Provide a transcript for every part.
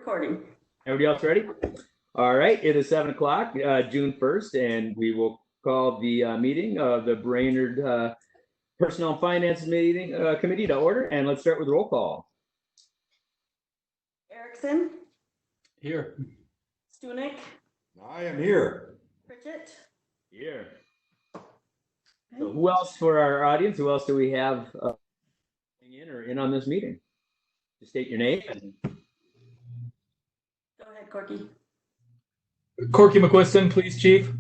Recording. Everybody else ready? All right, it is 7 o'clock, June 1st, and we will call the meeting of the Brainerd Personnel and Finance Committee to order, and let's start with roll call. Erickson, Here. Stunek, I am here. Pritchett. Here. So who else for our audience? Who else do we have in on this meeting? Just state your name. Go ahead, Corky. Corky McQuiston, police chief.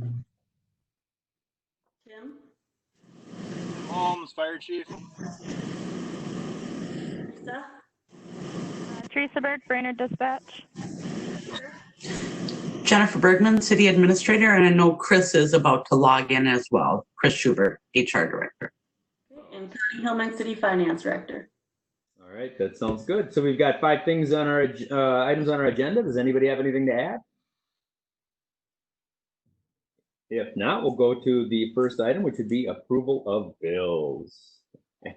Tim. Holmes, fire chief. Lisa. Teresa Berg, Brainerd Dispatch. Jennifer Bergman, City Administrator, and I know Chris is about to log in as well. Chris Schubert, HR Director. And Connie Hillman, City Finance Director. All right, that sounds good. So we've got 5 things on our items on our agenda. Does anybody have anything to add? If not, we'll go to the first item, which would be approval of bills.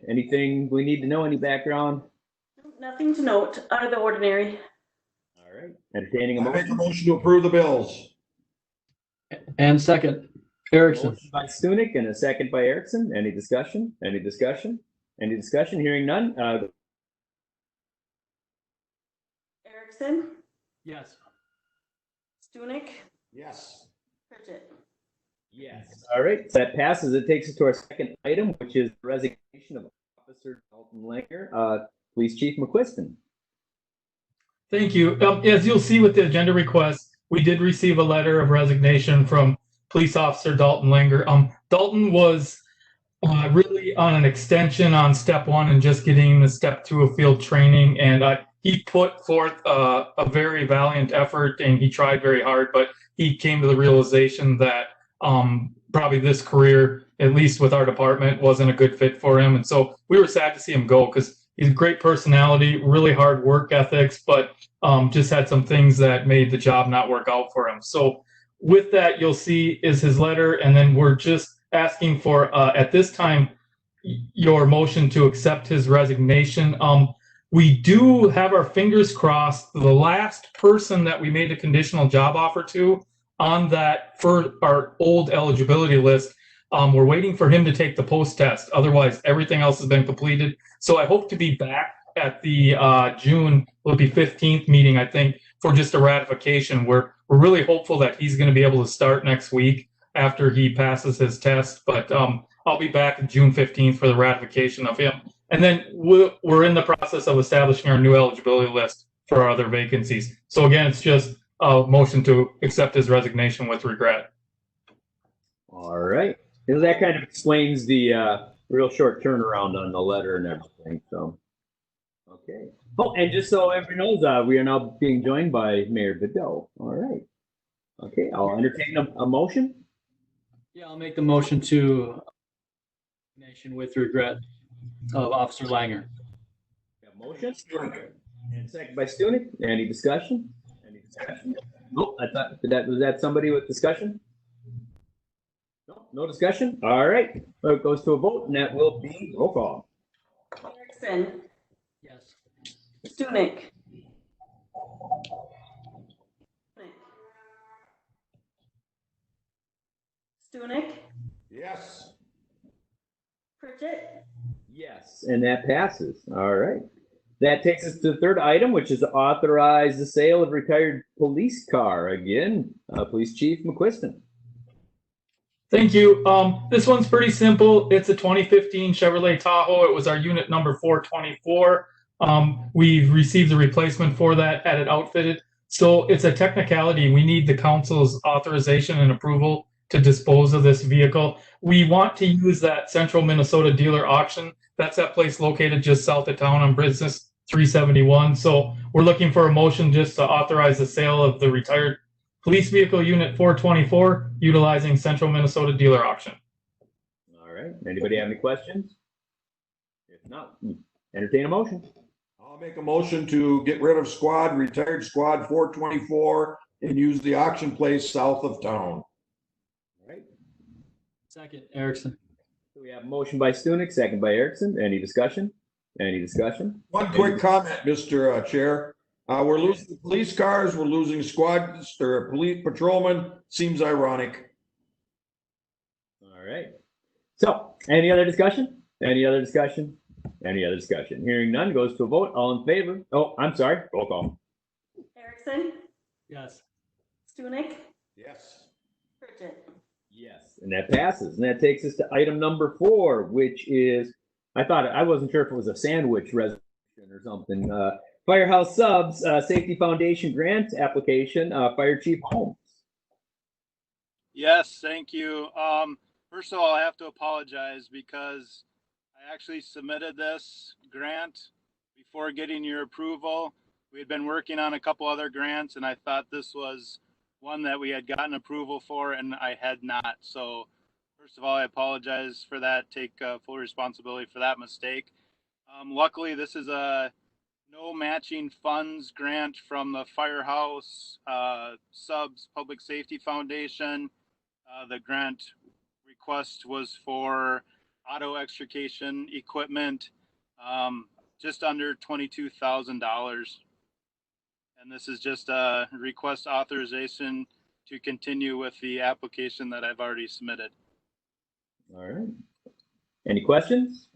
Anything we need to know? Any background? Nothing to note out of the ordinary. All right, entertaining a I make a motion. motion to approve the bills. And second, Erickson. Motion by Stunek and a second by Erickson. Any discussion? Any discussion? Any discussion? Hearing none. Erickson, Yes. Stunek, Yes. Pritchett. Yes. All right, so that passes. It takes us to our second item, which is the resignation of Officer Dalton Langer. Police Chief McQuiston. Thank you. As you'll see with the agenda request, we did receive a letter of resignation from Police Officer Dalton Langer. Dalton was really on an extension on step 1 and just getting the step 2 of field training. And he put forth a very valiant effort and he tried very hard, but he came to the realization that probably this career, at least with our department, wasn't a good fit for him. And so we were sad to see him go because he's a great personality, really hard work ethics, but just had some things that made the job not work out for him. So with that, you'll see is his letter, and then we're just asking for, at this time, your motion to accept his resignation. We do have our fingers crossed. The last person that we made a conditional job offer to on that for our old eligibility list, we're waiting for him to take the post test. Otherwise, everything else has been completed. So I hope to be back at the June, will be 15th meeting, I think, for just a ratification. We're really hopeful that he's going to be able to start next week after he passes his test. But I'll be back June 15th for the ratification of him. And then we're in the process of establishing our new eligibility list for our other vacancies. So again, it's just a motion to accept his resignation with regret. All right. And that kind of explains the real short turnaround on the letter and everything. So, okay. Oh, and just so everyone knows, we are now being joined by Mayor Vidal. All right. Okay, I'll entertain a motion. Yeah, I'll make the motion to resignation with regret of Officer Langer. Motion. And second by Stunek. Any discussion? Any discussion? Nope. I thought was that somebody with discussion? No, no discussion. All right. So it goes to a vote, and that will be roll call. Erickson, Yes. Stunek. Stunek, Yes. Pritchett. Yes, and that passes. All right. That takes us to the third item, which is to authorize the sale of retired police car. Again, Police Chief McQuiston. Thank you. This one's pretty simple. It's a 2015 Chevrolet Tahoe. It was our unit number 424. We've received a replacement for that, had it outfitted. So it's a technicality. We need the council's authorization and approval to dispose of this vehicle. We want to use that Central Minnesota dealer auction. That's that place located just south of town on Business 371. So we're looking for a motion just to authorize the sale of the retired police vehicle unit 424 utilizing Central Minnesota dealer auction. All right. Anybody have any questions? If not, entertain a motion. I'll make a motion to get rid of retired squad 424 and use the auction place south of town. All right. Second, Erickson. So we have a motion by Stunek, second by Erickson. Any discussion? Any discussion? One quick comment, Mr. Chair. We're losing police cars, we're losing squads or police patrolmen. Seems ironic. All right. So, any other discussion? Any other discussion? Any other discussion? Hearing none, goes to a vote. All in favor? Oh, I'm sorry. Roll call. Erickson, Yes. Stunek, Yes. Pritchett. Yes, and that passes. And that takes us to item number 4, which is, I wasn't sure if it was a sandwich resolution or something. Firehouse Subs, Safety Foundation grant application, Fire Chief Holmes. Yes, thank you. First of all, I have to apologize because I actually submitted this grant before getting your approval. We had been working on a couple other grants, and I thought this was one that we had gotten approval for, and I had not. So, first of all, I apologize for that. Take full responsibility for that mistake. Luckily, this is a no matching funds grant from the Firehouse Subs Public Safety Foundation. The grant request was for auto extrication equipment, just under $22,000. And this is just a request authorization to continue with the application that I've already submitted. All right. Any questions?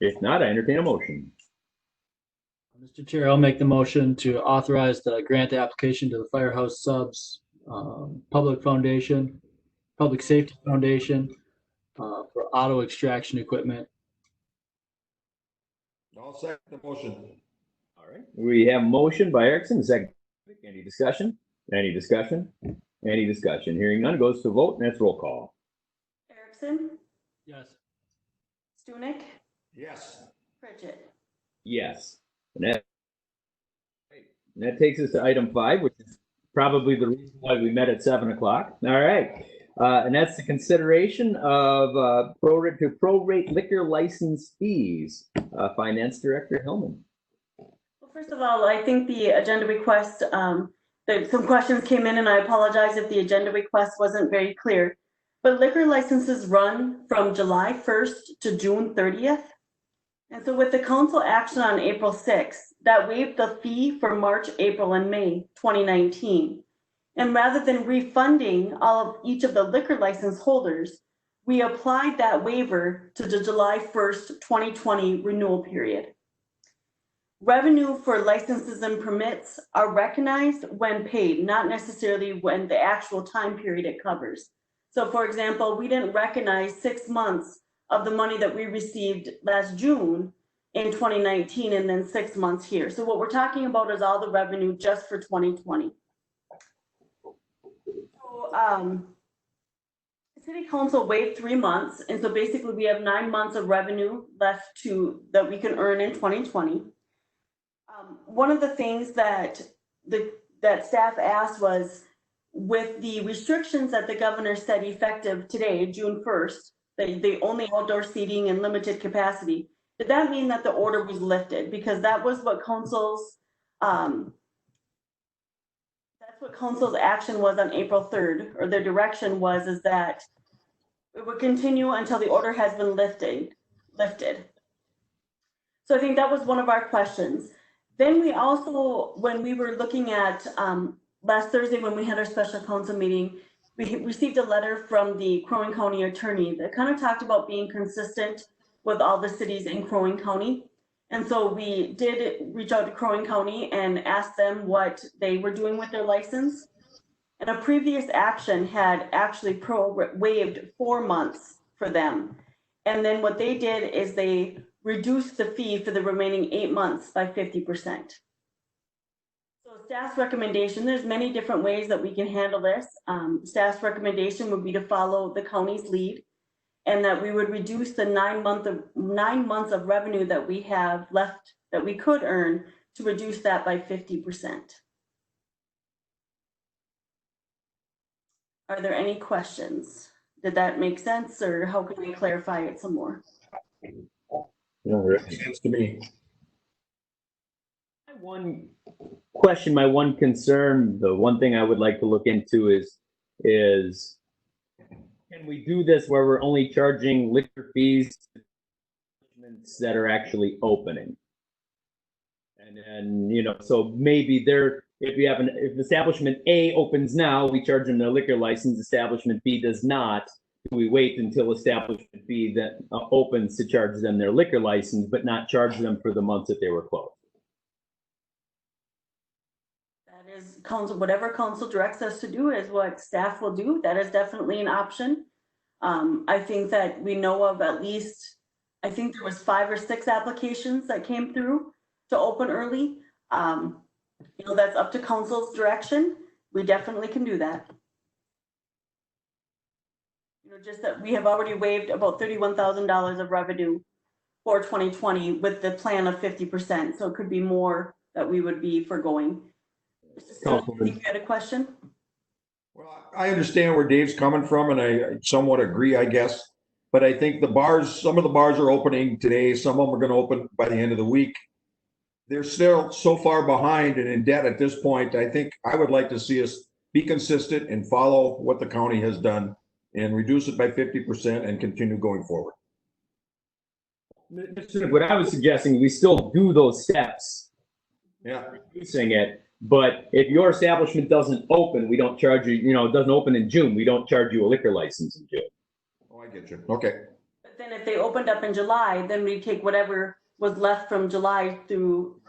If not, I entertain a motion. Mr. Chair, I'll make the motion to authorize the grant application to the Firehouse Subs Public Safety Foundation for auto extraction equipment. I'll second the motion. All right. We have a motion by Erickson, second. Any discussion? Any discussion? Any discussion? Hearing none, goes to vote, and that's roll call. Erickson, Yes. Stunek, Yes. Pritchett. Yes. And that takes us to item 5, which is probably the reason why we met at 7 o'clock. All right. And that's the consideration of prorate liquor license fees. Finance Director Hillman. Well, first of all, I think the agenda request, some questions came in, and I apologize if the agenda request wasn't very clear. But liquor licenses run from July 1st to June 30th. And so with the council action on April 6th, that waived the fee for March, April, and May 2019. And rather than refunding each of the liquor license holders, we applied that waiver to the July 1st, 2020 renewal period. Revenue for licenses and permits are recognized when paid, not necessarily when the actual time period it covers. So for example, we didn't recognize 6 months of the money that we received last June in 2019 and then 6 months here. So what we're talking about is all the revenue just for 2020. So City Council waived 3 months, and so basically we have 9 months of revenue left that we can earn in 2020. One of the things that staff asked was, with the restrictions that the governor said effective today, June 1st, they only outdoor seating and limited capacity, did that mean that the order was lifted? Because that was what council's action was on April 3rd, or their direction was, is that it would continue until the order has been lifted. So I think that was one of our questions. Then we also, when we were looking at last Thursday, when we had our special council meeting, we received a letter from the Crow Wing County attorney that kind of talked about being consistent with all the cities in Crow Wing County. And so we did reach out to Crow Wing County and asked them what they were doing with their license. And a previous action had actually waived 4 months for them. And then what they did is they reduced the fee for the remaining 8 months by 50%. So staff's recommendation, there's many different ways that we can handle this. Staff's recommendation would be to follow the county's lead, and that we would reduce the 9 months of revenue that we have left that we could earn, to reduce that by 50%. Are there any questions? Did that make sense, or how can we clarify it some more? Makes sense to me. My one question, my one concern, the one thing I would like to look into is can we do this where we're only charging liquor fees that are actually opening? And then, you know, so maybe if establishment A opens now, we charge them their liquor license, establishment B does not. We wait until establishment B that opens to charge them their liquor license, but not charge them for the months that they were closed. That is council, whatever council directs us to do is what staff will do. That is definitely an option. I think that we know of at least, I think there was 5 or 6 applications that came through to open early. You know, that's up to council's direction. We definitely can do that. You know, just that we have already waived about $31,000 of revenue for 2020 with the plan of 50%. So it could be more that we would be forgoing. I think you had a question? Well, I understand where Dave's coming from, and I somewhat agree, I guess. But I think some of the bars are opening today. Some of them are going to open by the end of the week. They're still so far behind and in debt at this point. I think I would like to see us be consistent and follow what the county has done and reduce it by 50% and continue going forward. What I was suggesting, we still do those steps. Yeah. Reducing it. But if your establishment doesn't open, we don't charge you, you know, it doesn't open in June, we don't charge you a liquor license in June. Oh, I get you. Okay. But then if they opened up in July, then we'd take whatever was left from July through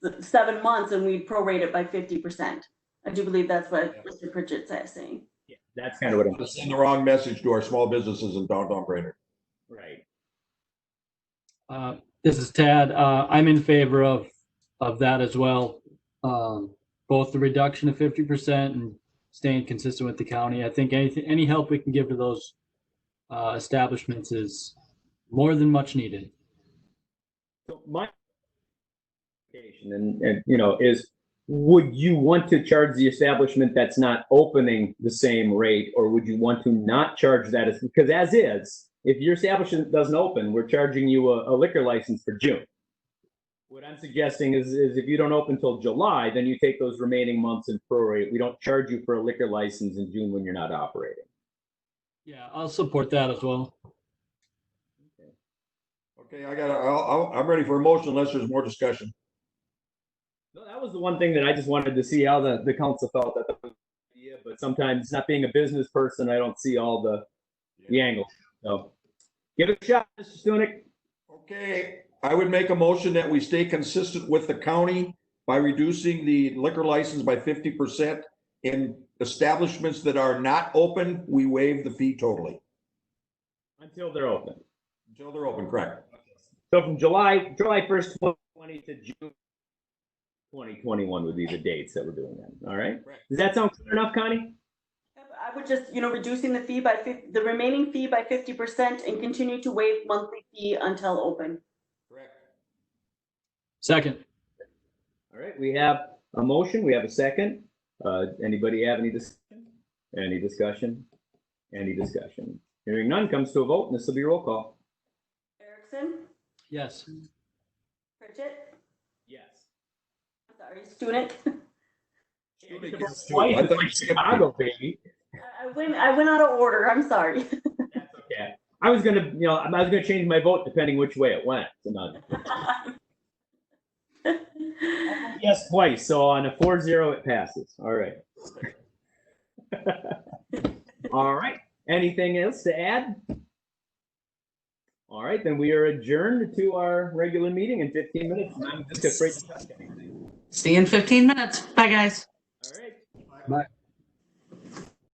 the 7 months and we'd prorate it by 50%. I do believe that's what Mr. Pritchett's saying. Yeah, that's kind of what I'm Send the wrong message to our small businesses in downtown Brainerd. Right. This is Tad. I'm in favor of that as well. Both the reduction of 50% and staying consistent with the county. I think any help we can give to those establishments is more than much needed. So my and you know is, would you want to charge the establishment that's not opening the same rate, or would you want to not charge that? Because as is, if your establishment doesn't open, we're charging you a liquor license for June. What I'm suggesting is if you don't open until July, then you take those remaining months and prorate. We don't charge you for a liquor license in June when you're not operating. Yeah, I'll support that as well. Okay, I'm ready for a motion unless there's more discussion. No, that was the one thing that I just wanted to see how the council felt that was the idea, but sometimes not being a business person, I don't see all the angles. So give it a shot, Mr. Stunek. Okay, I would make a motion that we stay consistent with the county by reducing the liquor license by 50%. In establishments that are not open, we waive the fee totally. Until they're open. Until they're open, correct. So from July 1st, 2020 to June 2021 would be the dates that we're doing that. All right. Does that sound clear enough, Connie? I would just, you know, reducing the fee by the remaining fee by 50% and continue to waive monthly fee until open. Correct. Second. All right. We have a motion. We have a second. Anybody have any discussion? Any discussion? Any discussion? Hearing none, comes to a vote, and this will be roll call. Erickson? Yes. Pritchett? Yes. Sorry, Stunek? Twice, it's like Chicago, baby. I went out of order. I'm sorry. That's okay. I was gonna change my vote depending which way it went. So yes, twice. So on a 4-0, it passes. All right. All right. Anything else to add? All right, then we are adjourned to our regular meeting in 15 minutes. And I'm just afraid to touch anything. See you in 15 minutes. Bye, guys. All right. Bye.